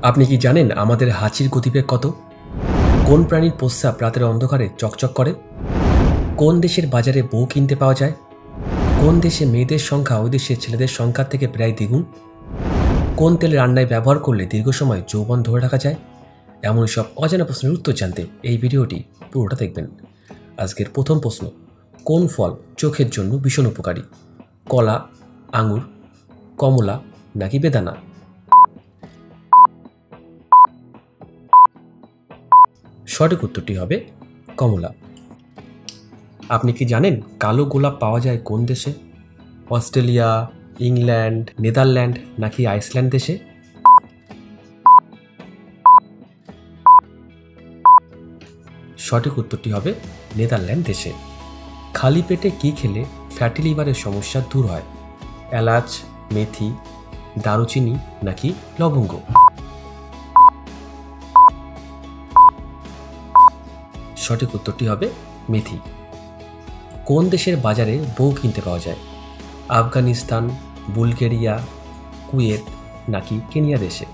আপনি কি জানেন আমাদের হাঁচির গতিবেগ কত? কোন প্রাণীর প্রস্রাব রাতের অন্ধকারে চকচক করে? কোন দেশের বাজারে বউ কিনতে পাওয়া যায়? কোন দেশে মেয়েদের সংখ্যা ওই দেশের ছেলেদের সংখ্যার থেকে প্রায় দ্বিগুণ? কোন তেল রান্নায় ব্যবহার করলে দীর্ঘ সময় যৌবন ধরে রাখা যায়? এমন সব অজানা প্রশ্নের উত্তর জানতে এই ভিডিওটি পুরোটা দেখবেন। আজকের প্রথম প্রশ্ন, কোন ফল চোখের জন্য ভীষণ উপকারী? কলা, আঙুর, কমলা নাকি বেদানা? সঠিক উত্তরটি হবে কমলা। আপনি কি জানেন কালো গোলাপ পাওয়া যায় কোন দেশে? অস্ট্রেলিয়া, ইংল্যান্ড, নেদারল্যান্ড নাকি আইসল্যান্ড দেশে? সঠিক উত্তরটি হবে নেদারল্যান্ড দেশে। খালি পেটে কি খেলে ফ্যাটি লিভারের সমস্যা দূর হয়? এলাচ, মেথি, দারুচিনি নাকি লবঙ্গ? সঠিক উত্তরটি হবে মেথি। কোন দেশের বাজারে বউ কিনতে পাওয়া যায়? আফগানিস্তান, বুলগেরিয়া, কুয়েত নাকি কেনিয়া দেশে?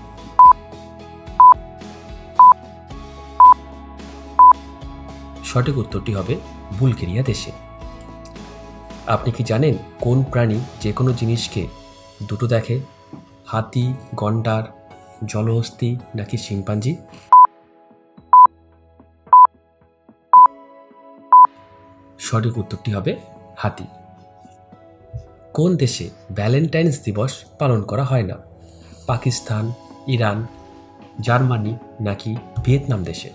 সঠিক উত্তরটি হবে বুলগেরিয়া দেশে। আপনি কি জানেন কোন প্রাণী যে কোনো জিনিসকে দুটো দেখে? হাতি, গন্ডার, জলহস্তী নাকি শিম্পাঞ্জি? সঠিক উত্তরটি হবে হাতি। কোন দেশে ভ্যালেন্টাইন্স দিবস পালন করা হয় না? পাকিস্তান, ইরান, জার্মানি নাকি ভিয়েতনাম দেশে?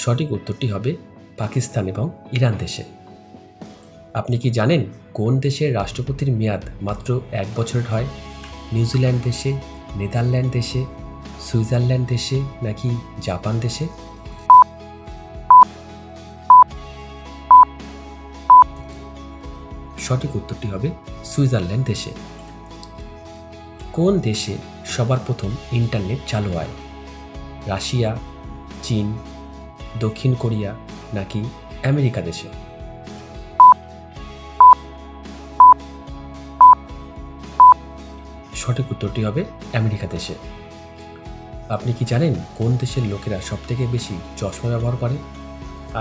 সঠিক উত্তরটি হবে পাকিস্তান এবং ইরান দেশে। আপনি কি জানেন কোন দেশের রাষ্ট্রপতির মেয়াদ মাত্র 1 বছরের হয়? নিউজিল্যান্ড দেশে, নেদারল্যান্ড দেশে, সুইজারল্যান্ড দেশে নাকি জাপান দেশে? সঠিক উত্তরটি হবে সুইজারল্যান্ড দেশে। কোন দেশে সবার প্রথম ইন্টারনেট চালু হয়? রাশিয়া, চীন, দক্ষিণ কোরিয়া নাকি আমেরিকা দেশে? সঠিক উত্তরটি হবে আমেরিকা দেশে। আপনি কি জানেন কোন দেশের লোকেরা সবথেকে বেশি চশমা ব্যবহার করে?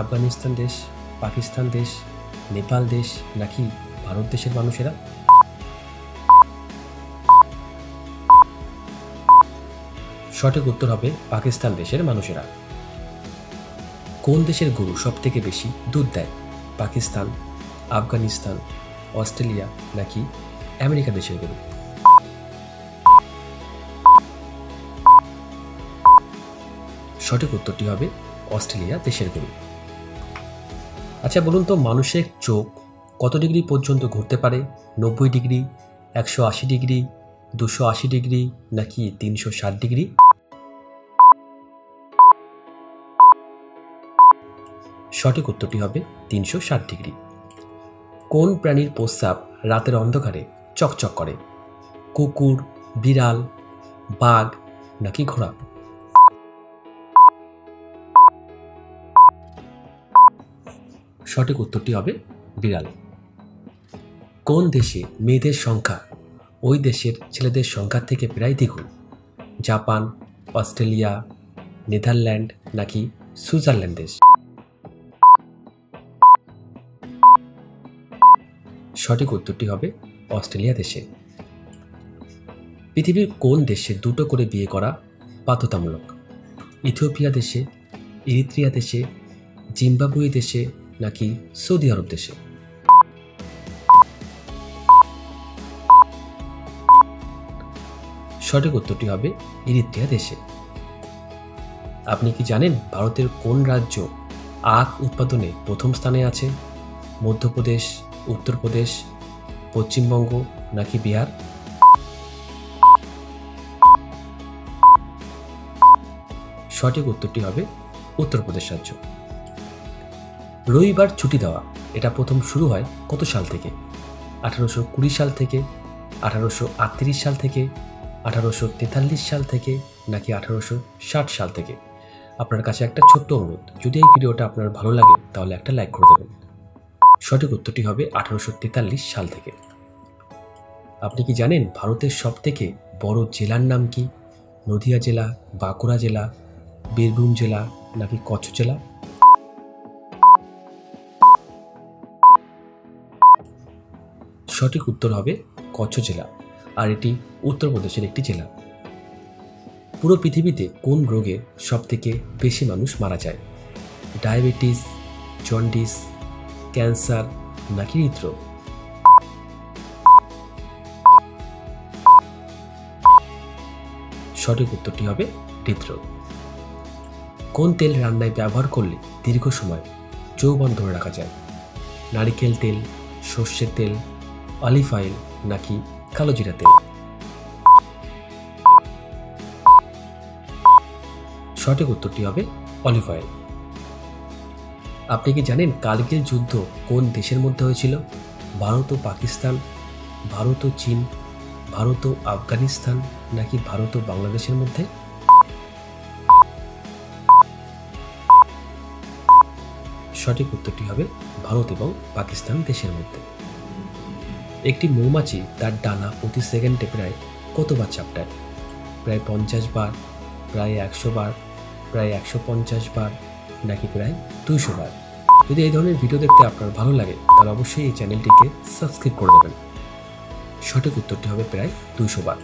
আফগানিস্তান দেশ, পাকিস্তান দেশ, নেপাল দেশ নাকি ভারত দেশের মানুষেরা? সঠিক উত্তর হবে পাকিস্তান দেশের মানুষেরা। কোন দেশের গরু সবথেকে বেশি দুধ দেয়? পাকিস্তান, আফগানিস্তান, অস্ট্রেলিয়া নাকি আমেরিকা দেশের গরু? সঠিক উত্তরটি হবে অস্ট্রেলিয়া দেশের গরু। আচ্ছা বলুন তো, মানুষের চোখ কত ডিগ্রি পর্যন্ত ঘুরতে পারে? 90 ডিগ্রি, 180 ডিগ্রি, 280 ডিগ্রি নাকি 360 ডিগ্রি? সঠিক উত্তরটি হবে 360 ডিগ্রি। কোন প্রাণীর প্রস্রাব রাতের অন্ধকারে চকচক করে? কুকুর, বিড়াল, বাঘ নাকি ঘোড়া? সঠিক উত্তরটি হবে বিড়াল। কোন দেশে মেয়েদের সংখ্যা ওই দেশের ছেলেদের সংখ্যার থেকে প্রায় দ্বিগুণ? জাপান, অস্ট্রেলিয়া, নেদারল্যান্ড নাকি সুইজারল্যান্ড দেশ? সঠিক উত্তরটি হবে অস্ট্রেলিয়া দেশে। পৃথিবীর কোন দেশে দুটো করে বিয়ে করা বাধ্যতামূলক? ইথিওপিয়া দেশে, ইরিত্রিয়া দেশে, জিম্বাবুয়ে দেশে নাকি সৌদি আরব দেশে? সঠিক উত্তরটি হবে ইরিত্রিয়া দেশে। আপনি কি জানেন ভারতের কোন রাজ্য আখ উৎপাদনে প্রথম স্থানে আছে? মধ্যপ্রদেশ, উত্তরপ্রদেশ, পশ্চিমবঙ্গ নাকি বিহার? সঠিক উত্তরটি হবে উত্তরপ্রদেশ রাজ্য। রবিবার ছুটি দেওয়া এটা প্রথম শুরু হয় কত সাল থেকে? 1820 সাল থেকে, 1838 সাল থেকে, 1843 সাল থেকে নাকি 1860 সাল থেকে? আপনার কাছে একটা ছোট্ট অনুরোধ, যদি এই ভিডিওটা আপনার ভালো লাগে তাহলে একটা লাইক করে দেবেন। সঠিক উত্তরটি হবে 1843 সাল থেকে। আপনি কি জানেন ভারতের সবথেকে বড় জেলার নাম কি? নদিয়া জেলা, বাঁকুড়া জেলা, বীরভূম জেলা নাকি কচ্ছ জেলা? সঠিক উত্তর হবে কচ্ছ জেলা, আর এটি উত্তরপ্রদেশের একটি জেলা। পুরো পৃথিবীতে কোন রোগে সবথেকে বেশি মানুষ মারা যায়? ডায়াবেটিস, জন্ডিস, ক্যান্সার নাকি হৃদরোগ? সঠিক উত্তরটি হবে হৃদরোগ। কোন তেল রান্নায় ব্যবহার করলে দীর্ঘ সময় যৌবন ধরে রাখা যায়? নারিকেল তেল, সর্ষের তেল, অলিভ অয়েল নাকি কালো জিরা তেল? সঠিক উত্তরটি হবে অলিভ অয়েল। আপনি কি জানেন কার্গিল যুদ্ধ কোন দেশের মধ্যে হয়েছিল? ভারত ও পাকিস্তান, ভারত ও চীন, ভারত ও আফগানিস্তান নাকি ভারত ও বাংলাদেশের মধ্যে? সঠিক উত্তরটি হবে ভারত এবং পাকিস্তান দেশের মধ্যে। একটি মৌমাছি তার ডানা প্রতি সেকেন্ডে প্রায় কতবার চাপটায়? প্রায় 50 বার, প্রায় 100 বার, প্রায় 150 বার নাকি প্রায় 200 বার? যদি এই ধরনের ভিডিও দেখতে আপনার ভালো লাগে তাহলে অবশ্যই এই চ্যানেলটিকে সাবস্ক্রাইব করে দেবেন। সঠিক উত্তরটি হবে প্রায় 200 বার।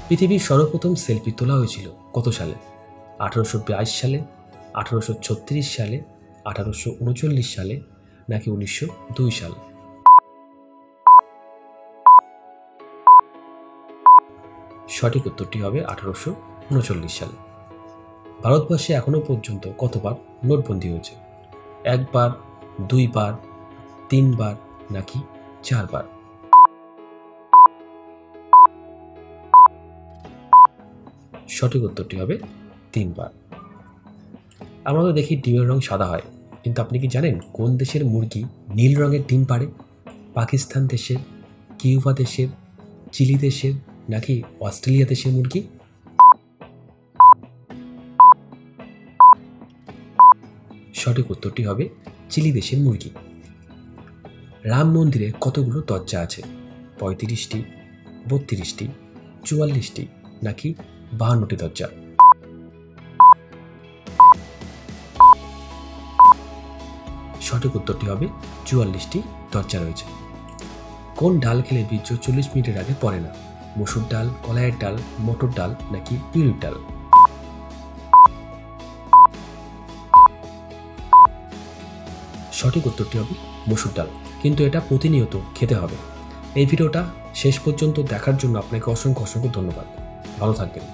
পৃথিবীর সর্বপ্রথম সেলফি তোলা হয়েছিল কত সালে? 1822 সালে, 1836 সালে, 1839 সালে নাকি 1902 সালে? সঠিক উত্তরটি হবে 1839 সালে। ভারতবর্ষে এখনো পর্যন্ত কতবার নোটবন্দি হয়েছে? 1 বার, 2 বার, 3 বার নাকি 4 বার? সঠিক উত্তরটি হবে 3 বার। আমরা তো দেখি ডিমের রং সাদা হয়, কিন্তু আপনি কি জানেন কোন দেশের মুরগি নীল রঙের ডিম পাড়ে? পাকিস্তান দেশের, কিউবা দেশের, চিলি দেশের নাকি অস্ট্রেলিয়া দেশের মুরগি? সঠিক উত্তরটি হবে চিলি দেশের মুরগি। রাম মন্দিরে কতগুলো দরজা আছে? 35টি, 32টি, 44টি নাকি 52টি দরজা? সঠিক উত্তরটি হবে 44টি দরজা রয়েছে। কোন ডাল খেলে বীর্য 40 মিনিটের আগে পড়ে না? মসুর ডাল, কলাইয়ের ডাল, মটর ডাল নাকি বিউলির ডাল? সঠিক উত্তরটি হবে মসুর ডাল, কিন্তু এটা প্রতিনিয়ত খেতে হবে। এই ভিডিওটা শেষ পর্যন্ত দেখার জন্য আপনাকে অসংখ্য ধন্যবাদ। ভালো থাকবেন।